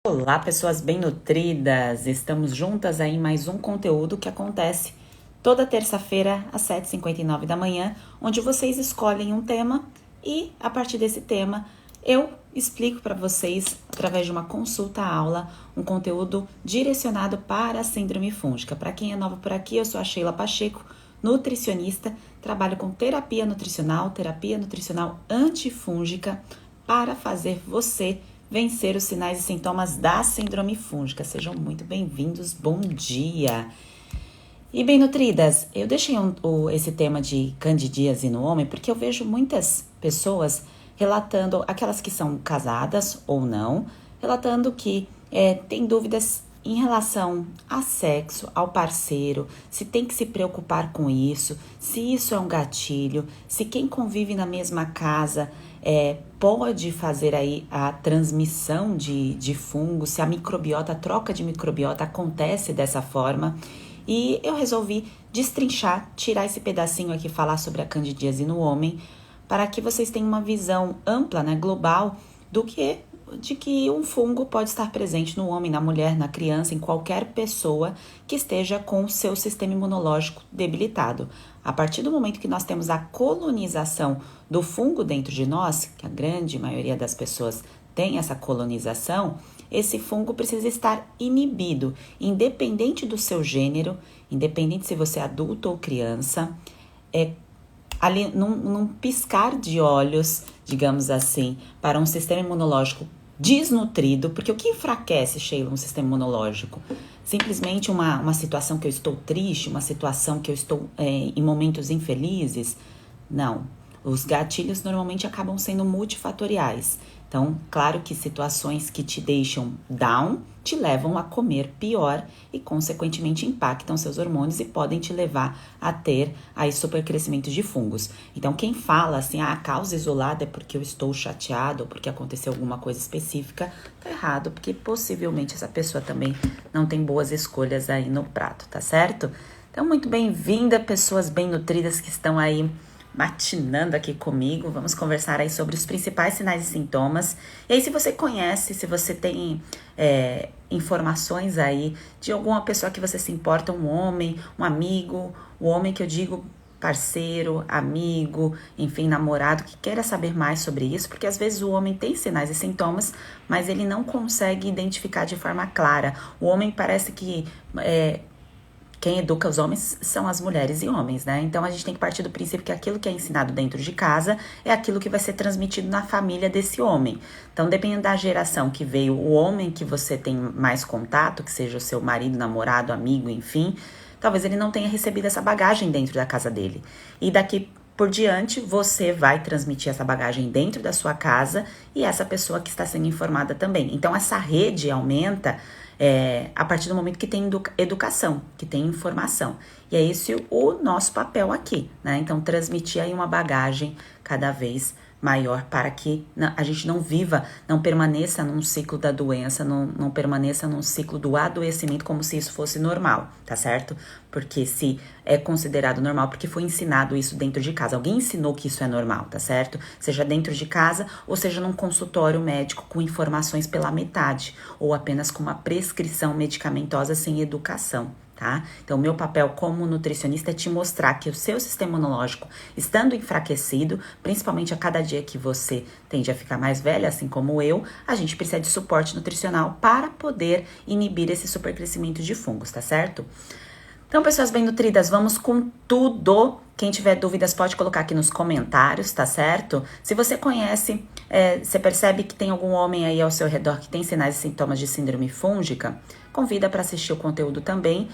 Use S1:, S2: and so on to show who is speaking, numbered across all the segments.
S1: Olá, pessoas bem nutridas! Estamos juntas aí em mais um conteúdo que acontece toda terça-feira às 7h59 da manhã, onde vocês escolhem um tema e, a partir desse tema, eu explico para vocês, através de uma consulta-aula, um conteúdo direcionado para a síndrome fúngica. Para quem é novo por aqui, eu sou a Sheila Pacheco, nutricionista, trabalho com terapia nutricional antifúngica para fazer você vencer os sinais e sintomas da síndrome fúngica. Sejam muito bem-vindos, bom dia! E bem nutridas, eu deixei esse tema de candidíase no homem porque eu vejo muitas pessoas relatando, aquelas que são casadas ou não, relatando que tem dúvidas em relação a sexo, ao parceiro, se tem que se preocupar com isso, se isso é um gatilho, se quem convive na mesma casa pode fazer aí a transmissão de fungos, se a troca de microbiota acontece dessa forma. E eu resolvi destrinchar, tirar esse pedacinho aqui, falar sobre a candidíase no homem, para que vocês tenham uma visão ampla, global, de que um fungo pode estar presente no homem, na mulher, na criança, em qualquer pessoa que esteja com o seu sistema imunológico debilitado. A partir do momento que nós temos a colonização do fungo dentro de nós, que a grande maioria das pessoas tem essa colonização, esse fungo precisa estar inibido, independente do seu gênero, independente se você é adulto ou criança, ali num piscar de olhos, digamos assim, para um sistema imunológico desnutrido, porque o que enfraquece, Sheila, um sistema imunológico? Simplesmente uma situação que eu estou triste, uma situação que eu estou em momentos infelizes? Não. Os gatilhos normalmente acabam sendo multifatoriais. Então, claro que situações que te deixam down te levam a comer pior e, consequentemente, impactam seus hormônios e podem te levar a ter aí supercrescimento de fungos. Então, quem fala assim, a causa isolada é porque eu estou chateado ou porque aconteceu alguma coisa específica, tá errado, porque possivelmente essa pessoa também não tem boas escolhas aí no prato, tá certo? Então, muito bem-vinda, pessoas bem nutridas que estão aí matinando aqui comigo. Vamos conversar aí sobre os principais sinais e sintomas. E aí, se você conhece, se você tem informações aí de alguma pessoa que você se importa, um homem, um amigo, o homem que eu digo parceiro, amigo, enfim, namorado, que queira saber mais sobre isso, porque às vezes o homem tem sinais e sintomas, mas ele não consegue identificar de forma clara. O homem parece que quem educa os homens são as mulheres e homens, né? Então, a gente tem que partir do princípio que aquilo que é ensinado dentro de casa é aquilo que vai ser transmitido na família desse homem. Então, dependendo da geração que veio, o homem que você tem mais contato, que seja o seu marido, namorado, amigo, enfim, talvez ele não tenha recebido essa bagagem dentro da casa dele. E daqui por diante, você vai transmitir essa bagagem dentro da sua casa e essa pessoa que está sendo informada também. Então, essa rede aumenta a partir do momento que tem educação, que tem informação. E é esse o nosso papel aqui, né? Então, transmitir aí uma bagagem cada vez maior para que a gente não viva, não permaneça num ciclo da doença, não permaneça num ciclo do adoecimento como se isso fosse normal, tá certo? Porque se é considerado normal, porque foi ensinado isso dentro de casa. Alguém ensinou que isso é normal, tá certo? Seja dentro de casa ou seja num consultório médico com informações pela metade ou apenas com uma prescrição medicamentosa sem educação. Tá? Então, o meu papel como nutricionista é te mostrar que o seu sistema imunológico, estando enfraquecido, principalmente a cada dia que você tende a ficar mais velha, assim como eu, a gente precisa de suporte nutricional para poder inibir esse supercrescimento de fungos, tá certo? Então, pessoas bem nutridas, vamos com tudo. Quem tiver dúvidas pode colocar aqui nos comentários, tá certo? Se você conhece, você percebe que tem algum homem aí ao seu redor que tem sinais e sintomas de síndrome fúngica, convida para assistir o conteúdo também.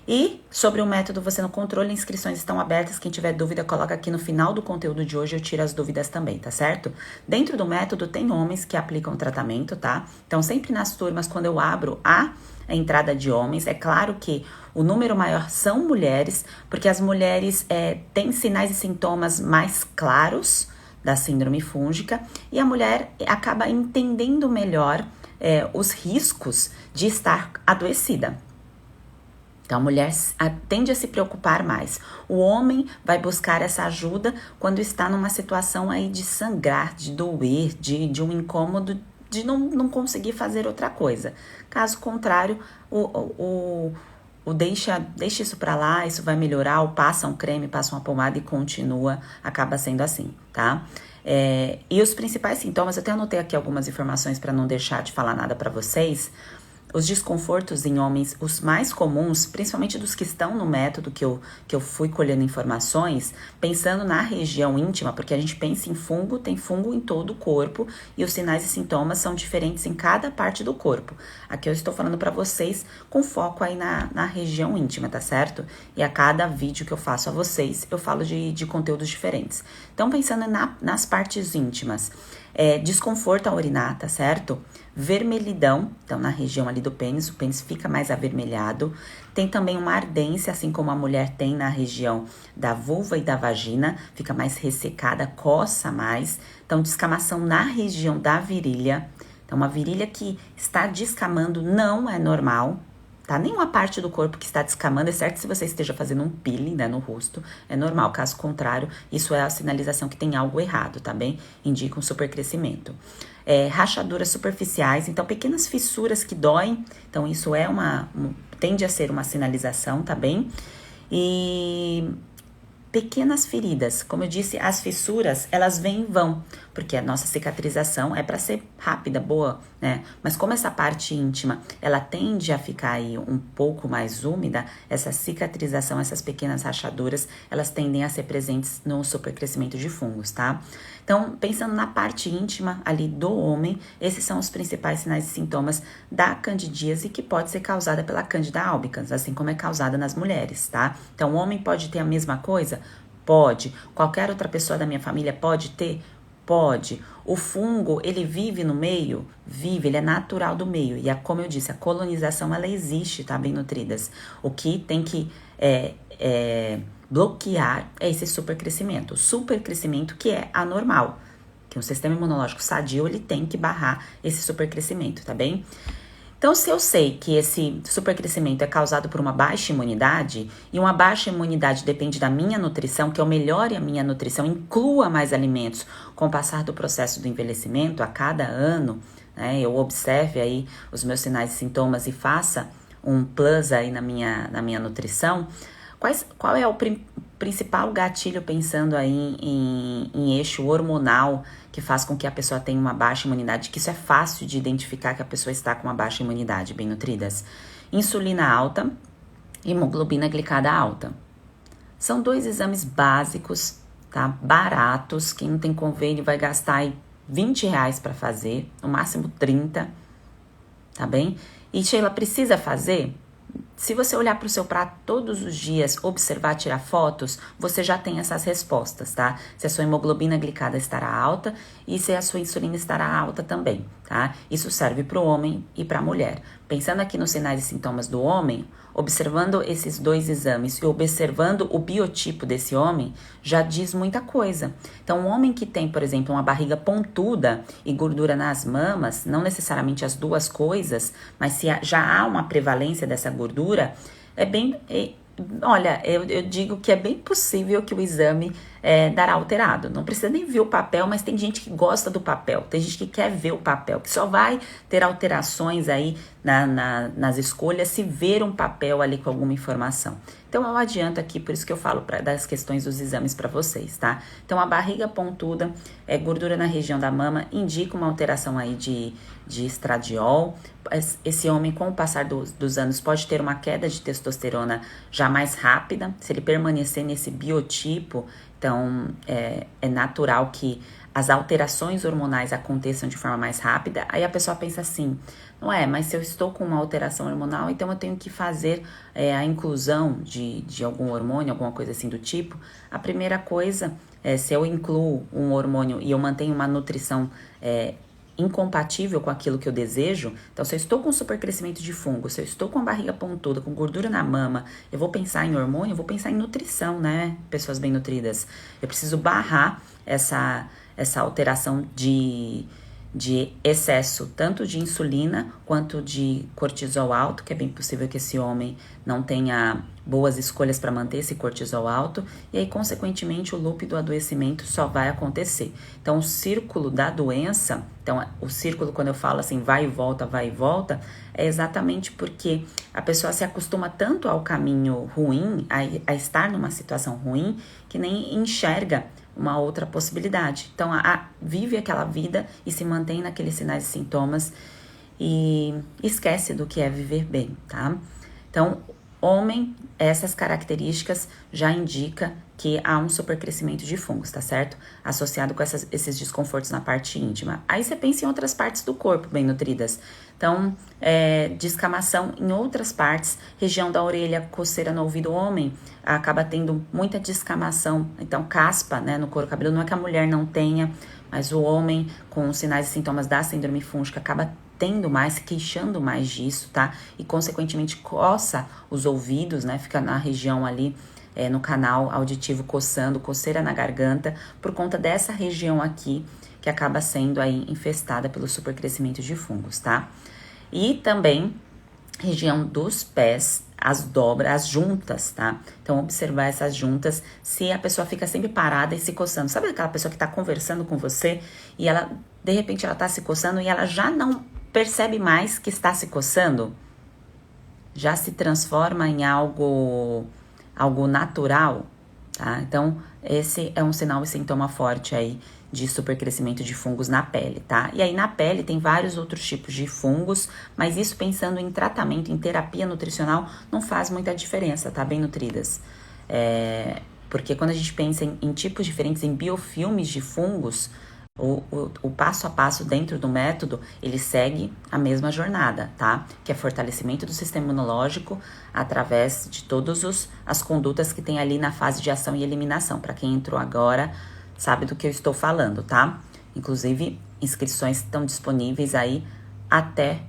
S1: E sobre o método Você no Controle, inscrições estão abertas. Quem tiver dúvida, coloca aqui no final do conteúdo de hoje, eu tiro as dúvidas também, tá certo? Dentro do método tem homens que aplicam o tratamento, tá? Então, sempre nas turmas, quando eu abro a entrada de homens, é claro que o número maior são mulheres, porque as mulheres têm sinais e sintomas mais claros da síndrome fúngica e a mulher acaba entendendo melhor os riscos de estar adoecida. Então, a mulher tende a se preocupar mais. O homem vai buscar essa ajuda quando está numa situação aí de sangrar, de doer, de um incômodo de não conseguir fazer outra coisa. Caso contrário, deixa isso pra lá, isso vai melhorar, ou passa um creme, passa uma pomada e continua, acaba sendo assim, tá? E os principais sintomas, eu até anotei aqui algumas informações para não deixar de falar nada para vocês. Os desconfortos em homens, os mais comuns, principalmente dos que estão no método que eu fui colhendo informações, pensando na região íntima, porque a gente pensa em fungo, tem fungo em todo o corpo e os sinais e sintomas são diferentes em cada parte do corpo. Aqui eu estou falando para vocês com foco aí na região íntima, tá certo? E a cada vídeo que eu faço a vocês, eu falo de conteúdos diferentes. Então, pensando nas partes íntimas, desconforto ao urinar, tá certo? Vermelhidão, então na região ali do pênis, o pênis fica mais avermelhado. Tem também uma ardência, assim como a mulher tem na região da vulva e da vagina, fica mais ressecada, coça mais. Então, descamação na região da virilha. Então, uma virilha que está descamando não é normal, tá? Nenhuma parte do corpo que está descamando, exceto se você esteja fazendo um peeling, né, no rosto, é normal. Caso contrário, isso é a sinalização que tem algo errado, tá bem? Indica um supercrescimento. Rachaduras superficiais, então pequenas fissuras que doem, então isso tende a ser uma sinalização, tá bem? E pequenas feridas, como eu disse, as fissuras, elas vêm e vão, porque a nossa cicatrização é para ser rápida, boa, né? Mas como essa parte íntima, ela tende a ficar aí um pouco mais úmida, essa cicatrização, essas pequenas rachaduras, elas tendem a ser presentes no supercrescimento de fungos, tá? Então, pensando na parte íntima ali do homem, esses são os principais sinais e sintomas da candidíase, que pode ser causada pela Candida albicans, assim como é causada nas mulheres, tá? Então, o homem pode ter a mesma coisa? Pode. Qualquer outra pessoa da minha família pode ter? Pode. O fungo, ele vive no meio? Vive, ele é natural do meio. E como eu disse, a colonização, ela existe, tá? Bem nutridas. O que tem que bloquear esse supercrescimento. O supercrescimento que é anormal. Que um sistema imunológico sadio, ele tem que barrar esse supercrescimento, tá bem? Então, se eu sei que esse supercrescimento é causado por uma baixa imunidade, e uma baixa imunidade depende da minha nutrição, que eu melhore a minha nutrição, inclua mais alimentos com o passar do processo do envelhecimento, a cada ano, né, eu observe aí os meus sinais e sintomas e faça um plus aí na minha nutrição, qual é o principal gatilho pensando aí em eixo hormonal que faz com que a pessoa tenha uma baixa imunidade, que isso é fácil de identificar que a pessoa está com uma baixa imunidade, bem nutridas? Insulina alta, hemoglobina glicada alta. São 2 exames básicos, tá? Baratos, quem não tem convênio vai gastar aí R$20 para fazer, no máximo 30, tá bem? E Sheila, precisa fazer? Se você olhar para o seu prato todos os dias, observar, tirar fotos, você já tem essas respostas, tá? Se a sua hemoglobina glicada estará alta e se a sua insulina estará alta também, tá? Isso serve para o homem e para a mulher. Pensando aqui nos sinais e sintomas do homem, observando esses 2 exames e observando o biotipo desse homem, já diz muita coisa. Então, um homem que tem, por exemplo, uma barriga pontuda e gordura nas mamas, não necessariamente as duas coisas, mas se já há uma prevalência dessa gordura, olha, eu digo que é bem possível que o exame dará alterado. Não precisa nem ver o papel, mas tem gente que gosta do papel, tem gente que quer ver o papel, que só vai ter alterações aí nas escolhas se ver um papel ali com alguma informação. Então, eu adianto aqui, por isso que eu falo das questões dos exames para vocês, tá? Então, a barriga pontuda, gordura na região da mama, indica uma alteração aí de estradiol. Esse homem, com o passar dos anos, pode ter uma queda de testosterona já mais rápida, se ele permanecer nesse biotipo. Então, é natural que as alterações hormonais aconteçam de forma mais rápida. Aí a pessoa pensa assim, mas se eu estou com uma alteração hormonal, então eu tenho que fazer a inclusão de algum hormônio, alguma coisa assim do tipo. A primeira coisa, se eu incluo um hormônio e eu mantenho uma nutrição incompatível com aquilo que eu desejo, então se eu estou com supercrescimento de fungo, se eu estou com a barriga pontuda, com gordura na mama, eu vou pensar em hormônio, eu vou pensar em nutrição, né? Pessoas bem nutridas. Eu preciso barrar essa alteração de de excesso tanto de insulina quanto de cortisol alto, que é bem possível que esse homem não tenha boas escolhas para manter esse cortisol alto, e aí, consequentemente, o loop do adoecimento só vai acontecer. Então, o círculo da doença, então, o círculo, quando eu falo assim, vai e volta, é exatamente porque a pessoa se acostuma tanto ao caminho ruim, a estar numa situação ruim, que nem enxerga uma outra possibilidade. Então, vive aquela vida e se mantém naqueles sinais e sintomas e esquece do que é viver bem, tá? Então, homem, essas características já indica que há um supercrescimento de fungos, tá certo? Associado com esses desconfortos na parte íntima. Aí você pensa em outras partes do corpo bem nutridas. Então, descamação em outras partes, região da orelha, coceira no ouvido. O homem acaba tendo muita descamação, então caspa, né, no couro cabeludo. Não é que a mulher não tenha, mas o homem com sinais e sintomas da síndrome fúngica acaba tendo mais, se queixando mais disso, tá? E consequentemente coça os ouvidos, né? Fica na região ali, no canal auditivo coçando, coceira na garganta, por conta dessa região aqui que acaba sendo aí infestada pelo supercrescimento de fungos, tá? E também região dos pés, as dobras, as juntas, tá? Então, observar essas juntas, se a pessoa fica sempre parada e se coçando. Sabe aquela pessoa que tá conversando com você e ela, de repente, ela tá se coçando e ela já não percebe mais que está se coçando? Já se transforma em algo natural, tá? Então, esse é um sinal e sintoma forte aí de supercrescimento de fungos na pele, tá? E aí na pele tem vários outros tipos de fungos, mas isso pensando em tratamento, em terapia nutricional, não faz muita diferença, tá? Bem nutridas. Porque quando a gente pensa em tipos diferentes, em biofilmes de fungos, o passo a passo dentro do método, ele segue a mesma jornada, tá? Que é fortalecimento do sistema imunológico através de todas as condutas que tem ali na fase de ação e eliminação. Para quem entrou agora, sabe do que eu estou falando, tá? Inclusive, inscrições estão disponíveis aí até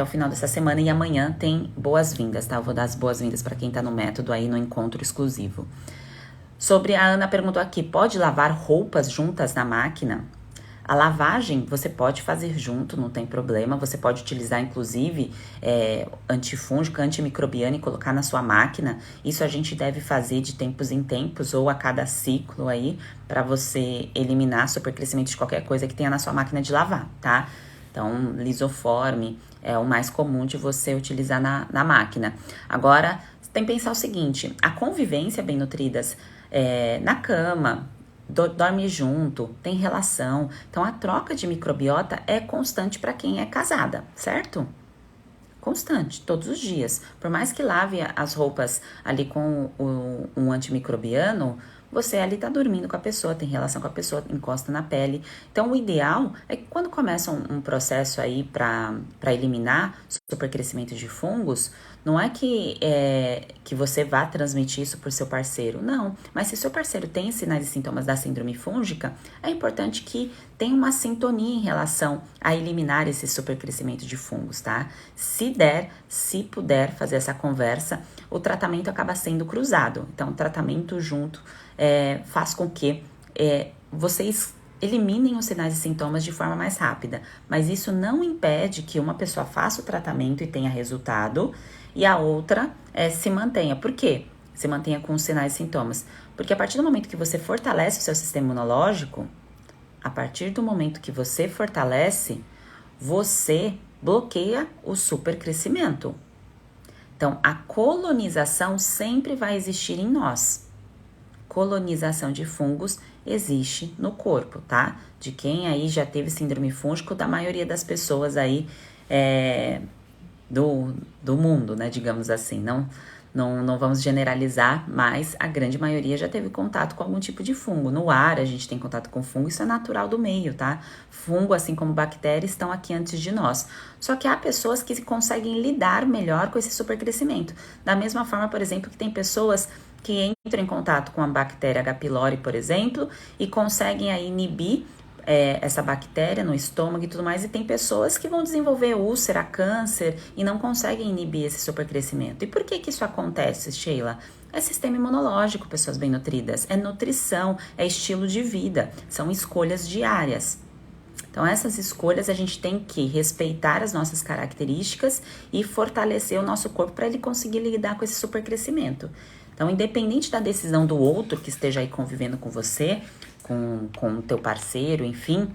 S1: o final dessa semana, e amanhã tem boas-vindas, tá? Eu vou dar as boas-vindas para quem tá no método aí no encontro exclusivo. Sobre a Ana perguntou aqui, pode lavar roupas juntas na máquina? A lavagem você pode fazer junto, não tem problema. Você pode utilizar, inclusive, antifúngico, antimicrobiano e colocar na sua máquina. Isso a gente deve fazer de tempos em tempos ou a cada ciclo aí, para você eliminar supercrescimento de qualquer coisa que tenha na sua máquina de lavar, tá? Então, lisoforme é o mais comum de você utilizar na máquina. Agora, você tem que pensar o seguinte, a convivência bem nutridas na cama, dorme junto, tem relação. Então, a troca de microbiota é constante para quem é casada, certo? Constante, todos os dias. Por mais que lave as roupas ali com um antimicrobiano, você ali tá dormindo com a pessoa, tem relação com a pessoa, encosta na pele. Então, o ideal é que quando começa um processo aí para eliminar supercrescimento de fungos, não é que você vá transmitir isso por seu parceiro, não. Mas se seu parceiro tem sinais e sintomas da síndrome fúngica, é importante que tenha uma sintonia em relação a eliminar esse supercrescimento de fungos, tá? Se puder fazer essa conversa, o tratamento acaba sendo cruzado. Então, o tratamento junto faz com que vocês eliminem os sinais e sintomas de forma mais rápida. Mas isso não impede que uma pessoa faça o tratamento e tenha resultado e a outra se mantenha. Por quê? Se mantenha com os sinais e sintomas. Porque a partir do momento que você fortalece o seu sistema imunológico, a partir do momento que você fortalece, você bloqueia o supercrescimento. Então, a colonização sempre vai existir em nós. Colonização de fungos existe no corpo, tá? De quem aí já teve síndrome fúngica, da maioria das pessoas aí do mundo, né? Digamos assim, não vamos generalizar, mas a grande maioria já teve contato com algum tipo de fungo. No ar, a gente tem contato com fungo, isso é natural do meio, tá? Fungo, assim como bactérias, estão aqui antes de nós. Só que há pessoas que conseguem lidar melhor com esse supercrescimento. Da mesma forma, por exemplo, que tem pessoas que entram em contato com a bactéria H. pylori, por exemplo, e conseguem aí inibir essa bactéria no estômago e tudo mais, e tem pessoas que vão desenvolver úlcera, câncer e não conseguem inibir esse supercrescimento. E por que isso acontece, Sheila? É sistema imunológico, pessoas bem nutridas, é nutrição, é estilo de vida, são escolhas diárias. Então, essas escolhas a gente tem que respeitar as nossas características e fortalecer o nosso corpo para ele conseguir lidar com esse supercrescimento. Então, independente da decisão do outro que esteja aí convivendo com você, com o teu parceiro, enfim,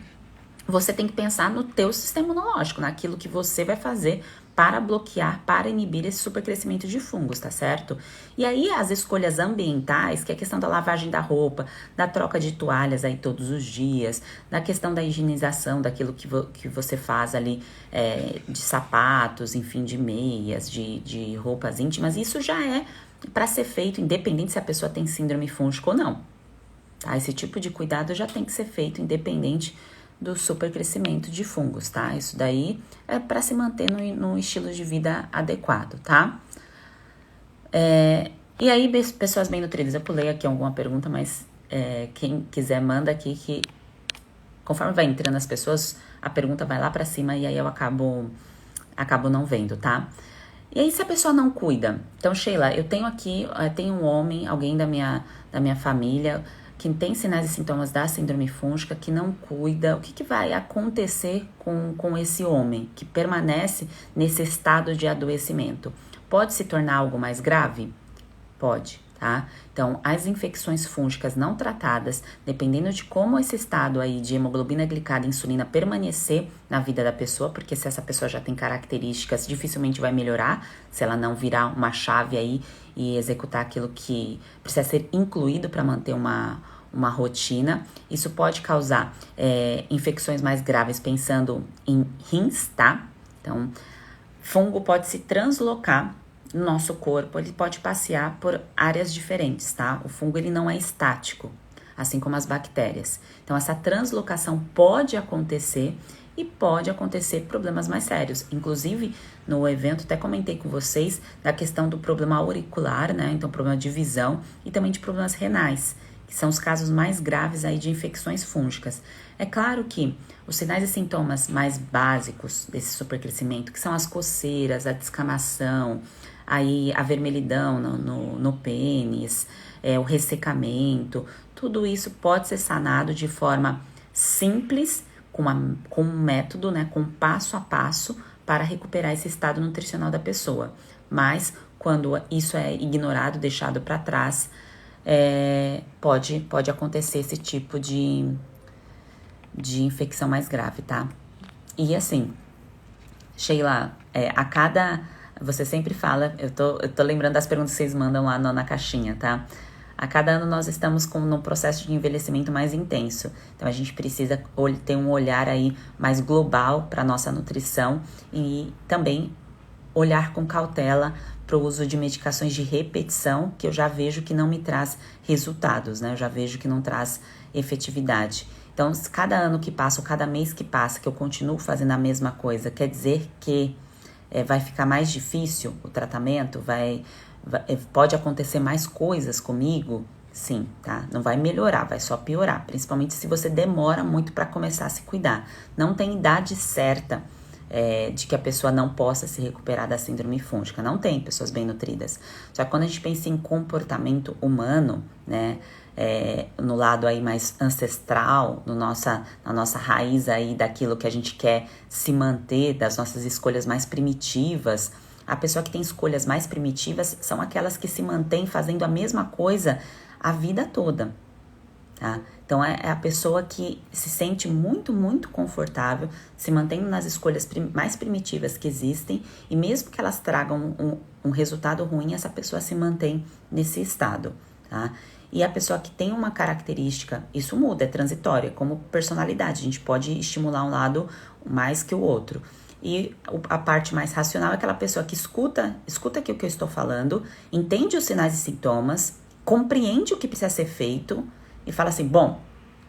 S1: você tem que pensar no teu sistema imunológico, naquilo que você vai fazer para bloquear, para inibir esse supercrescimento de fungos, tá certo? E aí as escolhas ambientais, que é a questão da lavagem da roupa, da troca de toalhas aí todos os dias, da questão da higienização daquilo que você faz ali, de sapatos, enfim, de meias, de roupas íntimas, isso já é para ser feito, independente se a pessoa tem síndrome fúngica ou não. Tá? Esse tipo de cuidado já tem que ser feito, independente do supercrescimento de fungos, tá? Isso daí é para se manter no estilo de vida adequado, tá? E aí, pessoas bem nutridas, eu pulei aqui alguma pergunta, mas quem quiser manda aqui que conforme vai entrando as pessoas, a pergunta vai lá para cima e aí eu acabo não vendo, tá? E aí, se a pessoa não cuida? Então, Sheila, eu tenho aqui, tem um homem, alguém da minha família, que tem sinais e sintomas da síndrome fúngica, que não cuida, o que vai acontecer com esse homem que permanece nesse estado de adoecimento? Pode se tornar algo mais grave? Pode, tá? Então, as infecções fúngicas não tratadas, dependendo de como esse estado aí de hemoglobina glicada e insulina permanecer na vida da pessoa, porque se essa pessoa já tem características, dificilmente vai melhorar, se ela não virar uma chave aí e executar aquilo que precisa ser incluído para manter uma rotina. Isso pode causar infecções mais graves, pensando em rins, tá? Então, fungo pode se translocar no nosso corpo, ele pode passear por áreas diferentes, tá? O fungo, ele não é estático, assim como as bactérias. Então, essa translocação pode acontecer e pode acontecer problemas mais sérios. Inclusive, no evento, até comentei com vocês da questão do problema auricular, né? Então, problema de visão e também de problemas renais, que são os casos mais graves aí de infecções fúngicas. É claro que os sinais e sintomas mais básicos desse supercrescimento, que são as coceiras, a descamação, aí a vermelhidão no pênis, o ressecamento, tudo isso pode ser sanado de forma simples, com um método, né, com passo a passo para recuperar esse estado nutricional da pessoa. Mas quando isso é ignorado, deixado para trás, pode acontecer esse tipo de infecção mais grave, tá? E assim, Sheila, você sempre fala, eu tô lembrando das perguntas que vocês mandam lá na caixinha, tá? A cada ano nós estamos num processo de envelhecimento mais intenso. Então a gente precisa ter um olhar aí mais global para nossa nutrição e também olhar com cautela para o uso de medicações de repetição, que eu já vejo que não me traz resultados, né? Eu já vejo que não traz efetividade. Então, cada ano que passa, ou cada mês que passa, que eu continuo fazendo a mesma coisa, quer dizer que vai ficar mais difícil o tratamento? Pode acontecer mais coisas comigo? Sim, tá? Não vai melhorar, vai só piorar. Principalmente se você demora muito para começar a se cuidar. Não tem idade certa de que a pessoa não possa se recuperar da síndrome fúngica. Não tem, pessoas bem nutridas. Só que quando a gente pensa em comportamento humano, né? No lado aí mais ancestral, na nossa raiz aí daquilo que a gente quer se manter, das nossas escolhas mais primitivas. A pessoa que tem escolhas mais primitivas são aquelas que se mantêm fazendo a mesma coisa a vida toda, tá? Então, é a pessoa que se sente muito, muito confortável, se mantendo nas escolhas mais primitivas que existem, e mesmo que elas tragam um resultado ruim, essa pessoa se mantém nesse estado, tá? E a pessoa que tem uma característica, isso muda, é transitória, como personalidade, a gente pode estimular um lado mais que o outro. E a parte mais racional é aquela pessoa que escuta aqui o que eu estou falando, entende os sinais e sintomas, compreende o que precisa ser feito e fala assim, bom,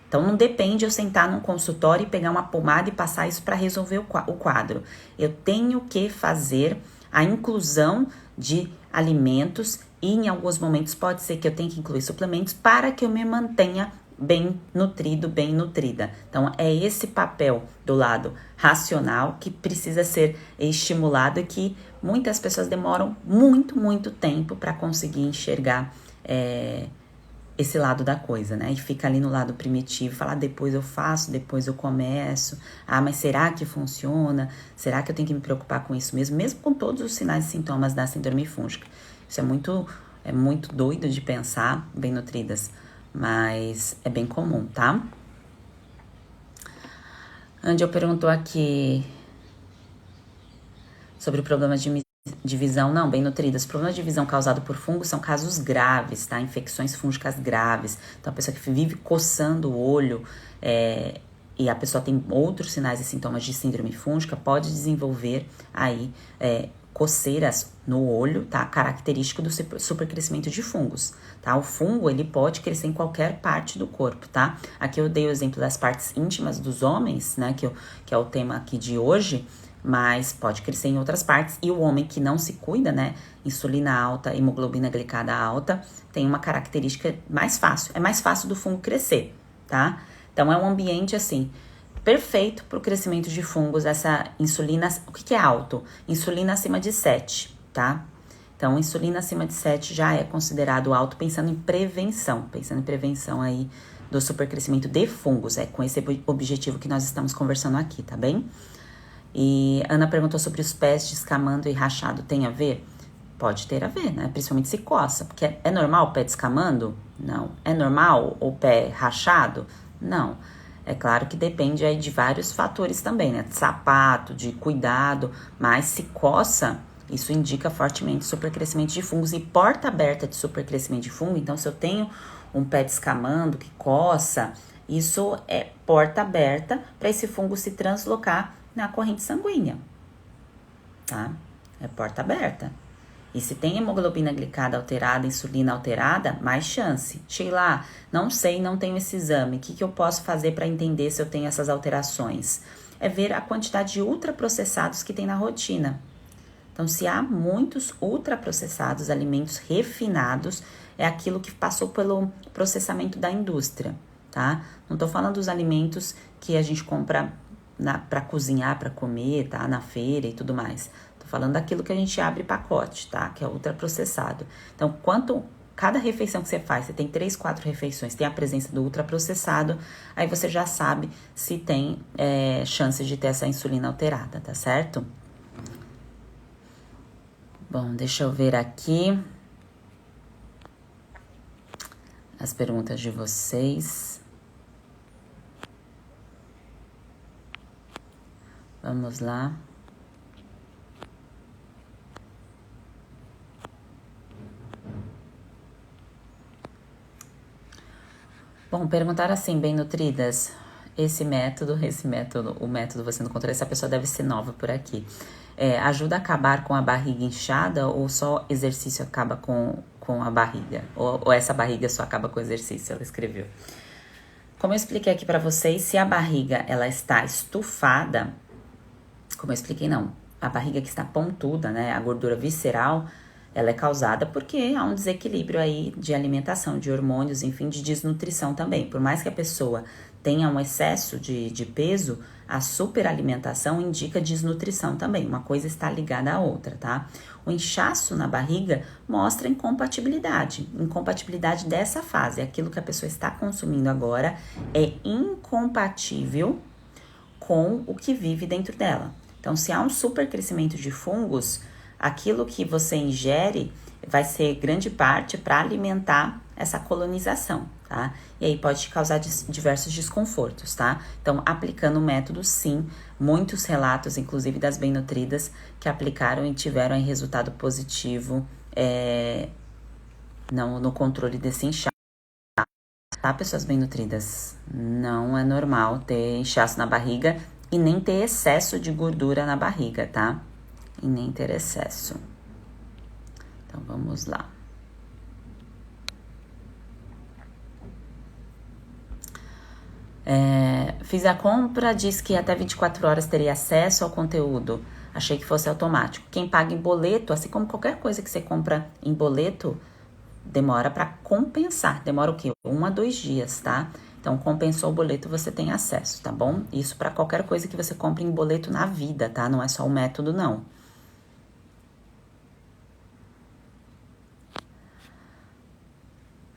S1: então não depende eu sentar num consultório e pegar uma pomada e passar isso para resolver o quadro. Eu tenho que fazer a inclusão de alimentos e em alguns momentos pode ser que eu tenha que incluir suplementos para que eu me mantenha bem nutrido, bem nutrida. Então, é esse papel do lado racional que precisa ser estimulado e que muitas pessoas demoram muito, muito tempo para conseguir enxergar esse lado da coisa, né? E fica ali no lado primitivo, falar depois eu faço, depois eu começo. Ah, mas será que funciona? Será que eu tenho que me preocupar com isso mesmo? Mesmo com todos os sinais e sintomas da síndrome fúngica. Isso é muito doido de pensar, bem nutridas, mas é bem comum, tá? Angel perguntou aqui sobre o problema de visão. Não, bem nutridas. Problemas de visão causados por fungos são casos graves, tá? Infecções fúngicas graves. Então, a pessoa que vive coçando o olho e a pessoa tem outros sinais e sintomas de síndrome fúngica pode desenvolver aí coceiras no olho, tá? Característico do supercrescimento de fungos, tá? O fungo, ele pode crescer em qualquer parte do corpo, tá? Aqui eu dei o exemplo das partes íntimas dos homens, né? Que é o tema aqui de hoje, mas pode crescer em outras partes. E o homem que não se cuida, né? Insulina alta, hemoglobina glicada alta, tem uma característica mais fácil. É mais fácil do fungo crescer, tá? Então, é um ambiente, assim, perfeito para o crescimento de fungos, essa insulina. O que é alto? Insulina acima de 7, tá? Então, insulina acima de 7 já é considerado alto, pensando em prevenção aí do supercrescimento de fungos. É com esse objetivo que nós estamos conversando aqui, tá bem? E Ana perguntou sobre os pés descamando e rachado, tem a ver? Pode ter a ver, né? Principalmente se coça, porque é normal o pé descamando? Não. É normal o pé rachado? Não. É claro que depende aí de vários fatores também, né? De sapato, de cuidado, mas se coça, isso indica fortemente supercrescimento de fungos e porta aberta de supercrescimento de fungo. Então, se eu tenho um pé descamando, que coça, isso é porta aberta para esse fungo se translocar na corrente sanguínea, tá? É porta aberta. E se tem hemoglobina glicada alterada, insulina alterada, mais chance. Sheila, não sei, não tenho esse exame. O que eu posso fazer para entender se eu tenho essas alterações? É ver a quantidade de ultraprocessados que tem na rotina. Então, se há muitos ultraprocessados, alimentos refinados, é aquilo que passou pelo processamento da indústria, tá? Não tô falando dos alimentos que a gente compra para cozinhar, para comer, tá? Na feira e tudo mais. Falando daquilo que a gente abre pacote, tá? Que é ultraprocessado. Então, cada refeição que você faz, você tem 3, 4 refeições, tem a presença do ultraprocessado, aí você já sabe se tem chances de ter essa insulina alterada, tá certo? Bom, deixa eu ver aqui as perguntas de vocês. Vamos lá. Bom, perguntaram assim, bem nutridas, o método Você no Controle, essa pessoa deve ser nova por aqui. Ajuda a acabar com a barriga inchada ou só exercício acaba com a barriga? Ou essa barriga só acaba com o exercício? Ela escreveu. Como eu expliquei aqui pra vocês, se a barriga ela está estufada, como eu expliquei, não, a barriga que está pontuda, né, a gordura visceral, ela é causada porque há um desequilíbrio aí de alimentação, de hormônios, enfim, de desnutrição também. Por mais que a pessoa tenha um excesso de peso, a superalimentação indica desnutrição também. Uma coisa está ligada à outra, tá? O inchaço na barriga mostra incompatibilidade dessa fase. Aquilo que a pessoa está consumindo agora é incompatível com o que vive dentro dela. Então, se há um supercrescimento de fungos, aquilo que você ingere vai ser grande parte para alimentar essa colonização, tá? E aí pode te causar diversos desconfortos, tá? Então, aplicando o método, sim, muitos relatos, inclusive das bem nutridas, que aplicaram e tiveram aí resultado positivo no controle desse inchaço. Tá, pessoas bem nutridas? Não é normal ter inchaço na barriga e nem ter excesso de gordura na barriga, tá? E nem ter excesso. Então, vamos lá. Fiz a compra, diz que até 24 horas teria acesso ao conteúdo. Achei que fosse automático. Quem paga em boleto, assim como qualquer coisa que você compra em boleto, demora para compensar. Demora o quê? 1 a 2 dias, tá? Então, compensou o boleto, você tem acesso, tá bom? Isso para qualquer coisa que você compre em boleto na vida, tá? Não é só o método, não.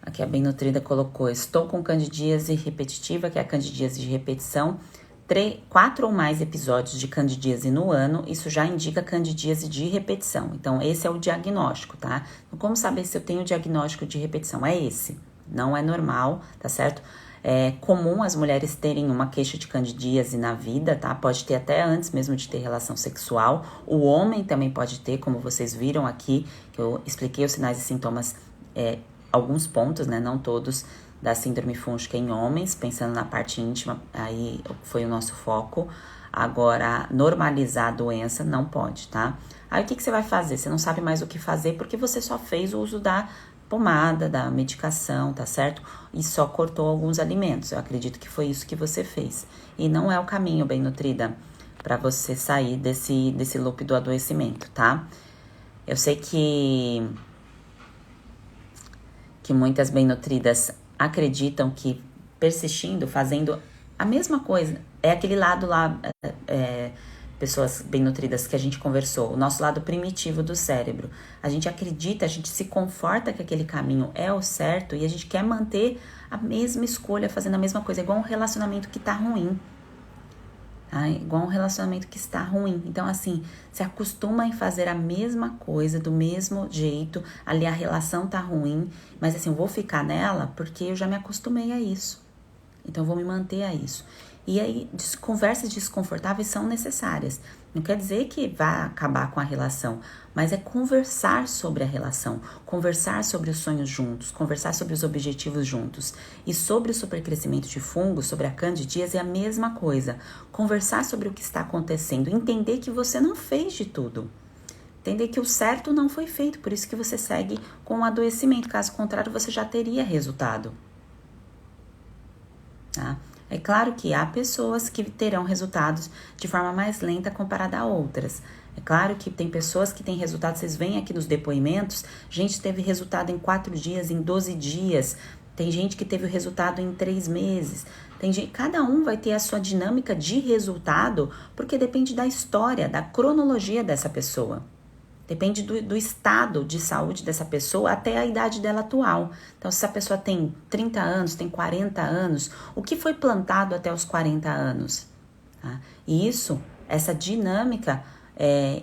S1: Aqui a Bem Nutrida colocou, estou com candidíase repetitiva, que é a candidíase de repetição, 4 ou mais episódios de candidíase no ano, isso já indica candidíase de repetição. Então, esse é o diagnóstico, tá? Então, como saber se eu tenho diagnóstico de repetição? É esse. Não é normal, tá certo? É comum as mulheres terem uma queixa de candidíase na vida, tá? Pode ter até antes mesmo de ter relação sexual. O homem também pode ter, como vocês viram aqui, que eu expliquei os sinais e sintomas, alguns pontos, né? Não todos, da síndrome fúngica em homens, pensando na parte íntima, aí foi o nosso foco. Agora, normalizar a doença não pode, tá? Aí o que você vai fazer? Você não sabe mais o que fazer porque você só fez o uso da pomada, da medicação, tá certo? E só cortou alguns alimentos. Eu acredito que foi isso que você fez. E não é o caminho, Bem Nutrida, para você sair desse loop do adoecimento, tá? Eu sei que muitas bem nutridas acreditam que persistindo, fazendo a mesma coisa, é aquele lado lá, pessoas bem nutridas que a gente conversou, o nosso lado primitivo do cérebro. A gente acredita, a gente se conforta que aquele caminho é o certo e a gente quer manter a mesma escolha, fazendo a mesma coisa, igual um relacionamento que tá ruim. Igual um relacionamento que está ruim. Então, assim, se acostuma em fazer a mesma coisa, do mesmo jeito, ali a relação tá ruim, mas assim, eu vou ficar nela porque eu já me acostumei a isso. Então, eu vou me manter a isso. E aí, conversas desconfortáveis são necessárias. Não quer dizer que vá acabar com a relação, mas é conversar sobre a relação, conversar sobre os sonhos juntos, conversar sobre os objetivos juntos. E sobre o supercrescimento de fungos, sobre a candidíase, é a mesma coisa. Conversar sobre o que está acontecendo, entender que você não fez de tudo. Entender que o certo não foi feito, por isso que você segue com o adoecimento. Caso contrário, você já teria resultado. Tá? É claro que há pessoas que terão resultados de forma mais lenta comparada a outras. É claro que tem pessoas que têm resultados, vocês veem aqui nos depoimentos, gente teve resultado em 4 dias, em 12 dias, tem gente que teve o resultado em 3 meses. Tem gente, cada um vai ter a sua dinâmica de resultado, porque depende da história, da cronologia dessa pessoa. Depende do estado de saúde dessa pessoa até a idade dela atual. Então, se essa pessoa tem 30 anos, tem 40 anos, o que foi plantado até os 40 anos? Tá? E isso, essa dinâmica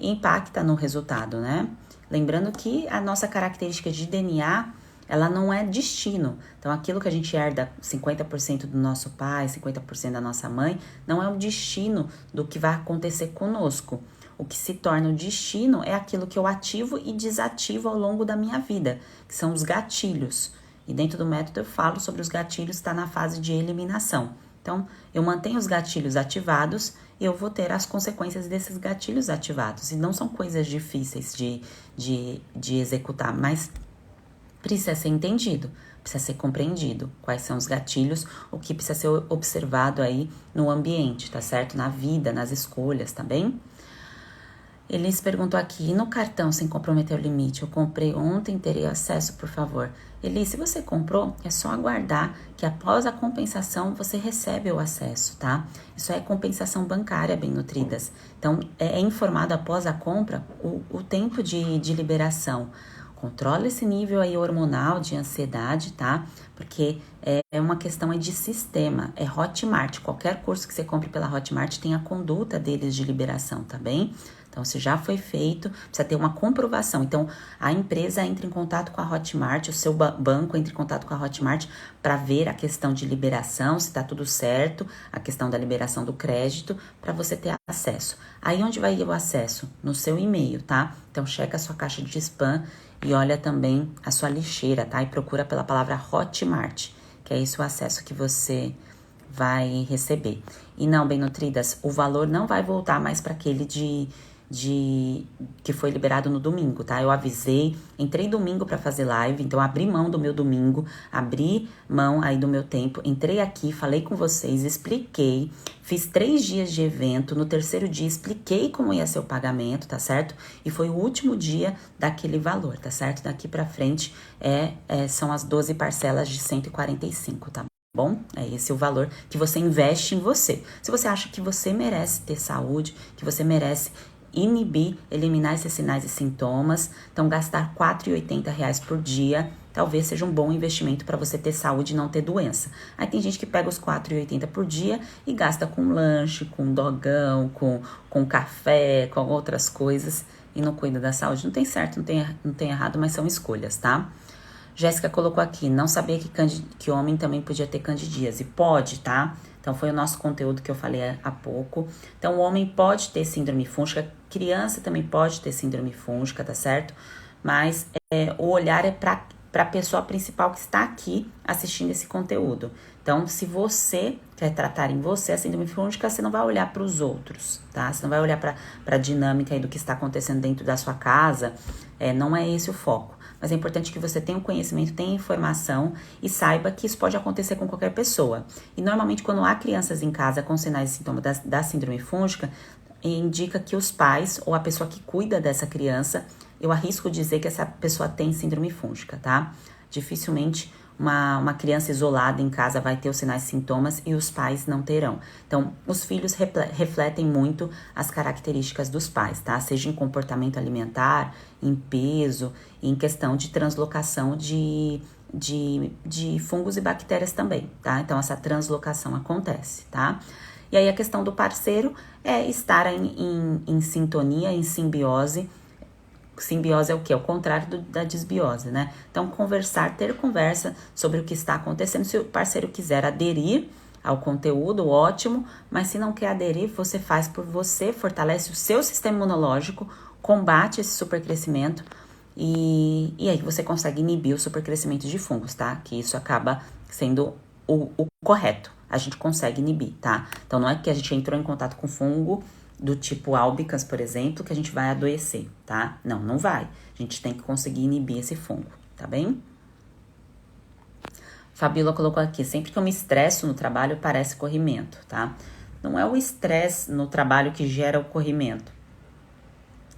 S1: impacta no resultado, né? Lembrando que a nossa característica de DNA, ela não é destino. Então, aquilo que a gente herda 50% do nosso pai, 50% da nossa mãe, não é o destino do que vai acontecer conosco. O que se torna o destino é aquilo que eu ativo e desativo ao longo da minha vida, que são os gatilhos. E dentro do método eu falo sobre os gatilhos, está na fase de eliminação. Então, eu mantenho os gatilhos ativados e eu vou ter as consequências desses gatilhos ativados. E não são coisas difíceis de executar, mas precisa ser entendido, precisa ser compreendido. Quais são os gatilhos, o que precisa ser observado aí no ambiente, tá certo? Na vida, nas escolhas, tá bem? Elis perguntou aqui, no cartão sem comprometer o limite, eu comprei ontem, terei acesso, por favor. Elis, se você comprou, é só aguardar que após a compensação você recebe o acesso, tá? Isso é compensação bancária, bem nutridas. Então, é informado após a compra o tempo de liberação. Controla esse nível aí hormonal de ansiedade, tá? Porque é uma questão de sistema, é Hotmart. Qualquer curso que você compre pela Hotmart tem a conduta deles de liberação, tá bem? Então, se já foi feito, precisa ter uma comprovação. Então, a empresa entra em contato com a Hotmart, o seu banco entra em contato com a Hotmart para ver a questão de liberação, se está tudo certo, a questão da liberação do crédito, para você ter acesso. Aí, onde vai ir o acesso? No seu e-mail, tá? Então, checa a sua caixa de spam e olha também a sua lixeira, tá? E procura pela palavra Hotmart, que é esse o acesso que você vai receber. E não, bem nutridas, o valor não vai voltar mais para aquele que foi liberado no domingo, tá? Eu avisei, entrei domingo para fazer live, então abri mão do meu domingo, abri mão aí do meu tempo, entrei aqui, falei com vocês, expliquei, fiz 3 dias de evento, no terceiro dia expliquei como ia ser o pagamento, tá certo? E foi o último dia daquele valor, tá certo? Daqui para frente são as 12 parcelas de 145, tá bom? É esse o valor que você investe em você. Se você acha que você merece ter saúde, que você merece eliminar esses sinais e sintomas, então gastar R$ 4,80 por dia talvez seja um bom investimento para você ter saúde e não ter doença. Aí tem gente que pega os R$4,80 por dia e gasta com lanche, com dogão, com café, com outras coisas e não cuida da saúde. Não tem certo, não tem errado, mas são escolhas, tá? Jéssica colocou aqui, não sabia que homem também podia ter candidíase. Pode, tá? Então, foi o nosso conteúdo que eu falei há pouco. Então, o homem pode ter síndrome fúngica, criança também pode ter síndrome fúngica, tá certo? Mas o olhar é para a pessoa principal que está aqui assistindo esse conteúdo. Então, se você quer tratar em você a síndrome fúngica, você não vai olhar para os outros, tá? Você não vai olhar para a dinâmica aí do que está acontecendo dentro da sua casa. Não é esse o foco. Mas é importante que você tenha o conhecimento, tenha informação e saiba que isso pode acontecer com qualquer pessoa. E normalmente quando há crianças em casa com sinais e sintomas da síndrome fúngica, indica que os pais ou a pessoa que cuida dessa criança, eu arrisco dizer que essa pessoa tem síndrome fúngica, tá? Dificilmente uma criança isolada em casa vai ter os sinais e sintomas e os pais não terão. Então, os filhos refletem muito as características dos pais, tá? Seja em comportamento alimentar, em peso, em questão de translocação de fungos e bactérias também, tá? Então, essa translocação acontece, tá? E aí, a questão do parceiro é estar em sintonia, em simbiose. Simbiose é o quê? É o contrário da desbiose, né? Então, ter conversa sobre o que está acontecendo. Se o parceiro quiser aderir ao conteúdo, ótimo. Mas se não quer aderir, você faz por você, fortalece o seu sistema imunológico, combate esse supercrescimento e aí você consegue inibir o supercrescimento de fungos, tá? Que isso acaba sendo o correto. A gente consegue inibir, tá? Então, não é que a gente entrou em contato com fungo do tipo albicans, por exemplo, que a gente vai adoecer, tá? Não vai. A gente tem que conseguir inibir esse fungo, tá bem? Fabíola colocou aqui, sempre que eu me estresso no trabalho, parece corrimento, tá? Não é o estresse no trabalho que gera o corrimento.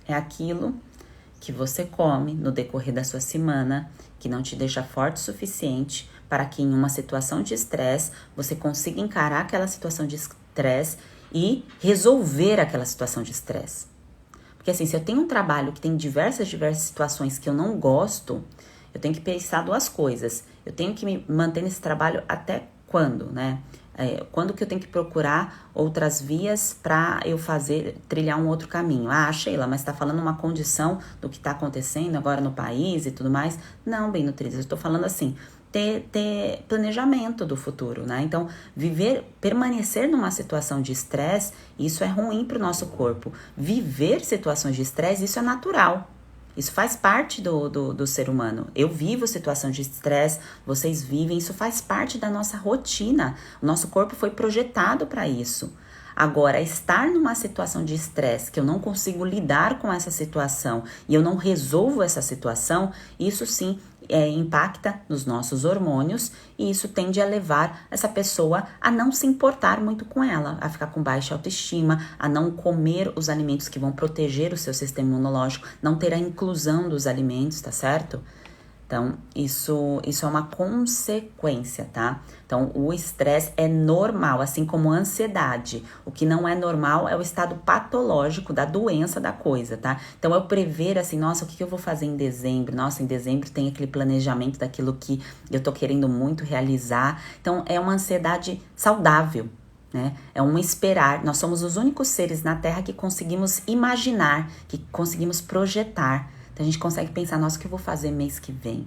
S1: É aquilo que você come no decorrer da sua semana, que não te deixa forte o suficiente para que em uma situação de estresse, você consiga encarar aquela situação de estresse e resolver aquela situação de estresse. Porque assim, se eu tenho um trabalho que tem diversas situações que eu não gosto, eu tenho que pensar duas coisas. Eu tenho que me manter nesse trabalho até quando, né? Quando que eu tenho que procurar outras vias para eu trilhar um outro caminho? Ah, Sheila, mas tá falando uma condição do que tá acontecendo agora no país e tudo mais? Não, bem nutridas, eu tô falando assim, ter planejamento do futuro, né? Então, permanecer numa situação de estresse, isso é ruim para o nosso corpo. Viver situações de estresse, isso é natural. Isso faz parte do ser humano. Eu vivo situação de estresse, vocês vivem, isso faz parte da nossa rotina. O nosso corpo foi projetado para isso. Agora, estar numa situação de estresse que eu não consigo lidar com essa situação e eu não resolvo essa situação, isso sim impacta nos nossos hormônios e isso tende a levar essa pessoa a não se importar muito com ela, a ficar com baixa autoestima, a não comer os alimentos que vão proteger o seu sistema imunológico, não ter a inclusão dos alimentos, tá certo? Então, isso é uma consequência, tá? Então, o estresse é normal, assim como a ansiedade. O que não é normal é o estado patológico da doença da coisa, tá? Então, eu prever assim, nossa, o que eu vou fazer em dezembro? Nossa, em dezembro tem aquele planejamento daquilo que eu tô querendo muito realizar. Então, é uma ansiedade saudável, né? É um esperar. Nós somos os únicos seres na Terra que conseguimos imaginar, que conseguimos projetar. Então, a gente consegue pensar, nossa, o que eu vou fazer mês que vem?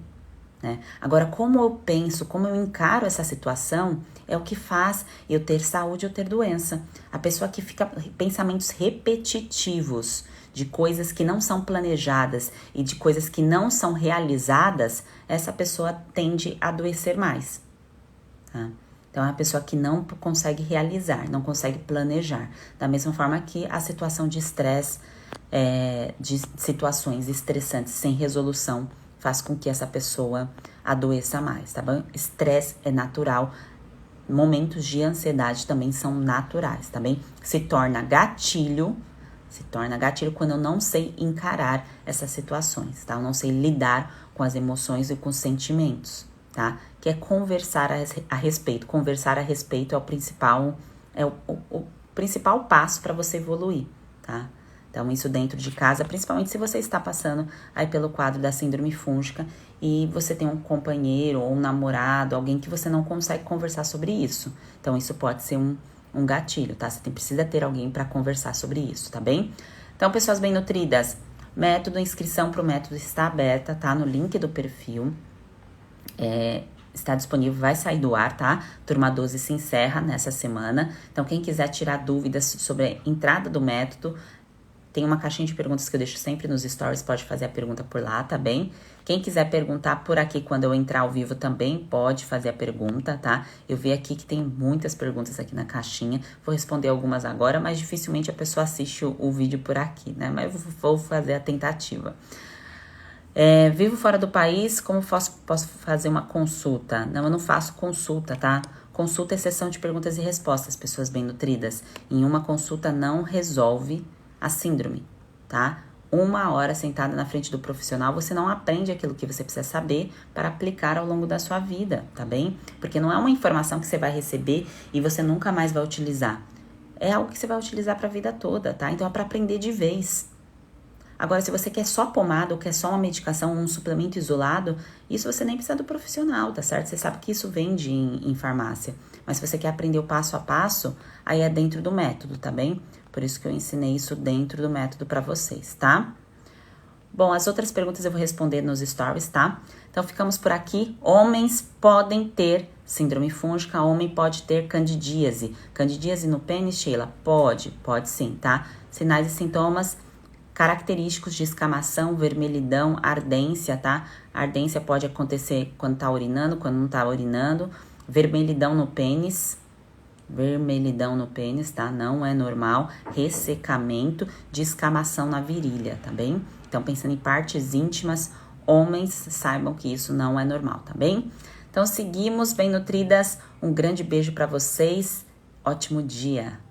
S1: Né? Agora, como eu penso, como eu encaro essa situação, é o que faz eu ter saúde ou ter doença. A pessoa que fica pensamentos repetitivos de coisas que não são planejadas e de coisas que não são realizadas, essa pessoa tende a adoecer mais. Tá? Então, é uma pessoa que não consegue realizar, não consegue planejar. Da mesma forma que a situação de estresse, de situações estressantes sem resolução, faz com que essa pessoa adoeça mais, tá bom? Estresse é natural, momentos de ansiedade também são naturais, tá bem? Se torna gatilho quando eu não sei encarar essas situações, tá? Eu não sei lidar com as emoções e com os sentimentos, tá? Que é conversar a respeito. Conversar a respeito é o principal passo para você evoluir, tá? Então, isso dentro de casa, principalmente se você está passando aí pelo quadro da síndrome fúngica e você tem um companheiro ou um namorado, alguém que você não consegue conversar sobre isso. Então, isso pode ser um gatilho, tá? Você precisa ter alguém para conversar sobre isso, tá bem? Então, pessoas bem nutridas, inscrição para o método está aberta, tá? No link do perfil. Está disponível, vai sair do ar, tá? Turma 12 se encerra nessa semana. Então, quem quiser tirar dúvidas sobre a entrada do método, tem uma caixinha de perguntas que eu deixo sempre nos stories, pode fazer a pergunta por lá, tá bem? Quem quiser perguntar por aqui quando eu entrar ao vivo também pode fazer a pergunta, tá? Eu vi aqui que tem muitas perguntas aqui na caixinha, vou responder algumas agora, mas dificilmente a pessoa assiste o vídeo por aqui, né? Mas eu vou fazer a tentativa. Vivo fora do país, como posso fazer uma consulta? Não, eu não faço consulta, tá? Consulta é sessão de perguntas e respostas, pessoas bem nutridas. Em uma consulta não resolve a síndrome, tá? 1 hora sentada na frente do profissional, você não aprende aquilo que você precisa saber para aplicar ao longo da sua vida, tá bem? Porque não é uma informação que você vai receber e você nunca mais vai utilizar. É algo que você vai utilizar para a vida toda, tá? Então é para aprender de vez. Agora, se você quer só pomada ou quer só uma medicação, um suplemento isolado, isso você nem precisa do profissional, tá certo? Você sabe que isso vende em farmácia. Mas se você quer aprender o passo a passo, aí é dentro do método, tá bem? Por isso que eu ensinei isso dentro do método para vocês, tá? Bom, as outras perguntas eu vou responder nos stories, tá? Então, ficamos por aqui. Homens podem ter síndrome fúngica, homem pode ter candidíase. Candidíase no pênis, Sheila? Pode sim, tá? Sinais e sintomas característicos de escamação, vermelhidão, ardência, tá? Ardência pode acontecer quando tá urinando, quando não tá urinando. Vermelhidão no pênis, tá? Não é normal. Ressecamento, descamação na virilha, tá bem? Então, pensando em partes íntimas, homens saibam que isso não é normal, tá bem? Então, seguimos bem nutridas. Um grande beijo para vocês. Ótimo dia!